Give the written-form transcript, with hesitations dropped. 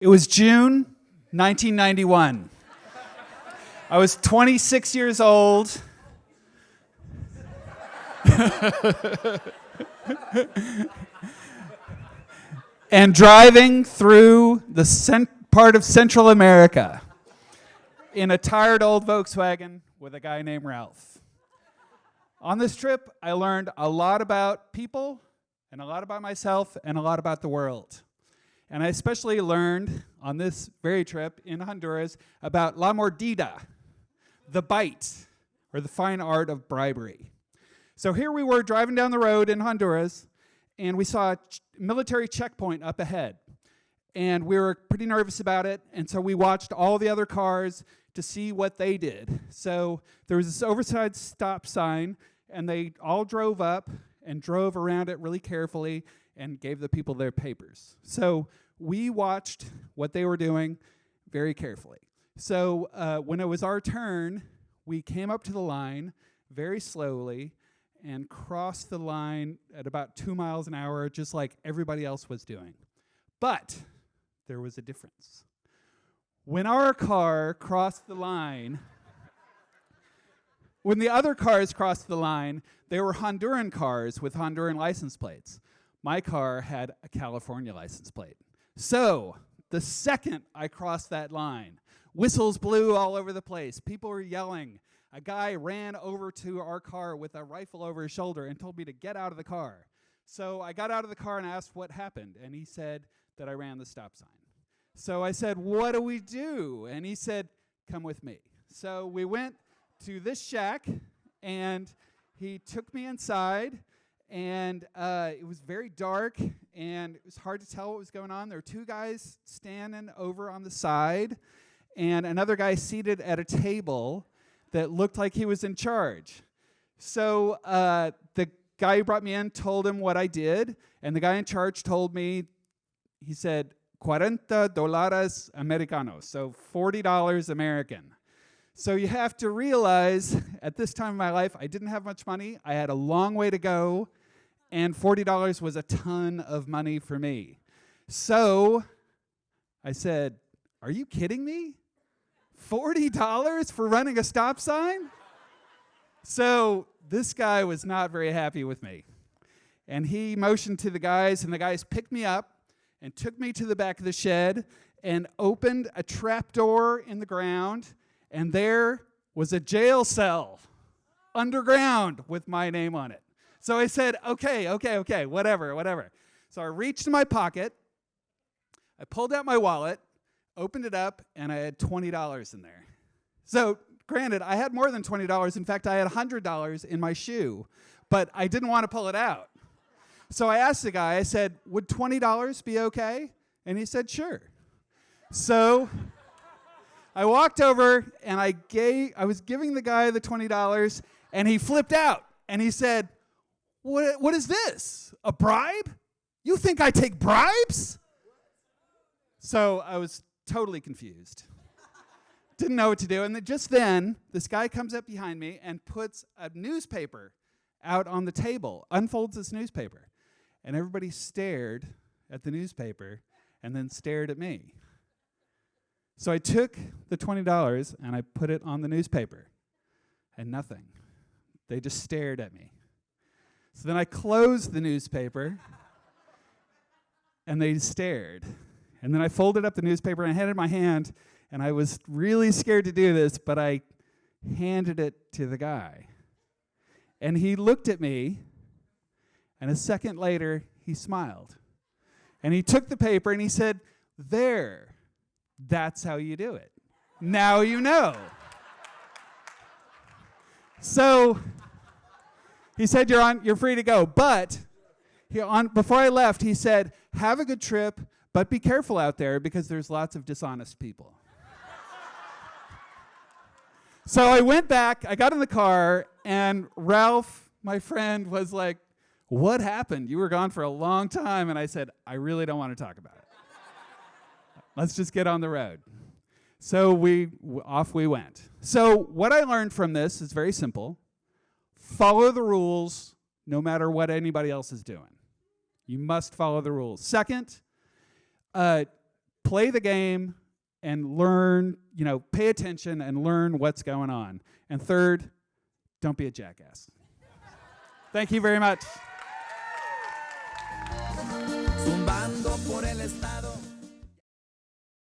It was June 1991. I was 26 years old. And driving through the part of Central America in a tired old Volkswagen with a guy named Ralph. On this trip, I learned a lot about people and a lot about myself and a lot about the world. And I especially learned on this very trip in Honduras about la mordida, the bite, or the fine art of bribery. So here we were driving down the road in Honduras, and we saw a military checkpoint up ahead. And we were pretty nervous about it, and so we watched all the other cars to see what they did. So there was this oversized stop sign, and they all drove up and drove around it really carefully and gave the people their papers. So we watched what they were doing very carefully. So when it was our turn, we came up to the line very slowly and crossed the line at about 2 miles an hour, just like everybody else was doing. But there was a difference. When our car crossed the line, when the other cars crossed the line, they were Honduran cars with Honduran license plates. My car had a California license plate. So the second I crossed that line, whistles blew all over the place. People were yelling. A guy ran over to our car with a rifle over his shoulder and told me to get out of the car. So I got out of the car and asked what happened, and he said that I ran the stop sign. So I said, what do we do? And he said, come with me. So we went to this shack, and he took me inside, and it was very dark, and it was hard to tell what was going on. There were two guys standing over on the side, and another guy seated at a table that looked like he was in charge. So the guy who brought me in told him what I did, and the guy in charge told me, he said, $40 Americanos, so $40 American. So you have to realize, at this time of my life, I didn't have much money. I had a long way to go, and $40 was a ton of money for me. So I said, are you kidding me? $40 for running a stop sign? So this guy was not very happy with me. And he motioned to the guys, and the guys picked me up and took me to the back of the shed and opened a trap door in the ground, and there was a jail cell underground with my name on it. So I said, okay, whatever. So I reached in my pocket, I pulled out my wallet, opened it up, and I had $20 in there. So granted, I had more than $20. In fact, I had $100 in my shoe, but I didn't want to pull it out. So I asked the guy, I said, would $20 be okay? And he said, sure. So I walked over, and I was giving the guy the $20, and he flipped out, and he said, what is this? A bribe? You think I take bribes? So I was totally confused. Didn't know what to do. And just then, this guy comes up behind me and puts a newspaper out on the table, unfolds this newspaper. And everybody stared at the newspaper and then stared at me. So I took the $20 and I put it on the newspaper. And nothing. They just stared at me. So then I closed the newspaper and they stared. And then I folded up the newspaper and I had it in my hand, and I was really scared to do this, but I handed it to the guy. And he looked at me, and a second later, he smiled. And he took the paper and he said, there, that's how you do it. Now you know. So he said, you're free to go. But before I left, he said, have a good trip, but be careful out there because there's lots of dishonest people. So I went back, I got in the car, and Ralph, my friend, was like, what happened? You were gone for a long time. And I said, I really don't want to talk about it. Let's just get on the road. So off we went. So what I learned from this is very simple. Follow the rules no matter what anybody else is doing. You must follow the rules. Second, play the game and learn, pay attention and learn what's going on. And third, don't be a jackass. Thank you very much. Zumbando por el estado.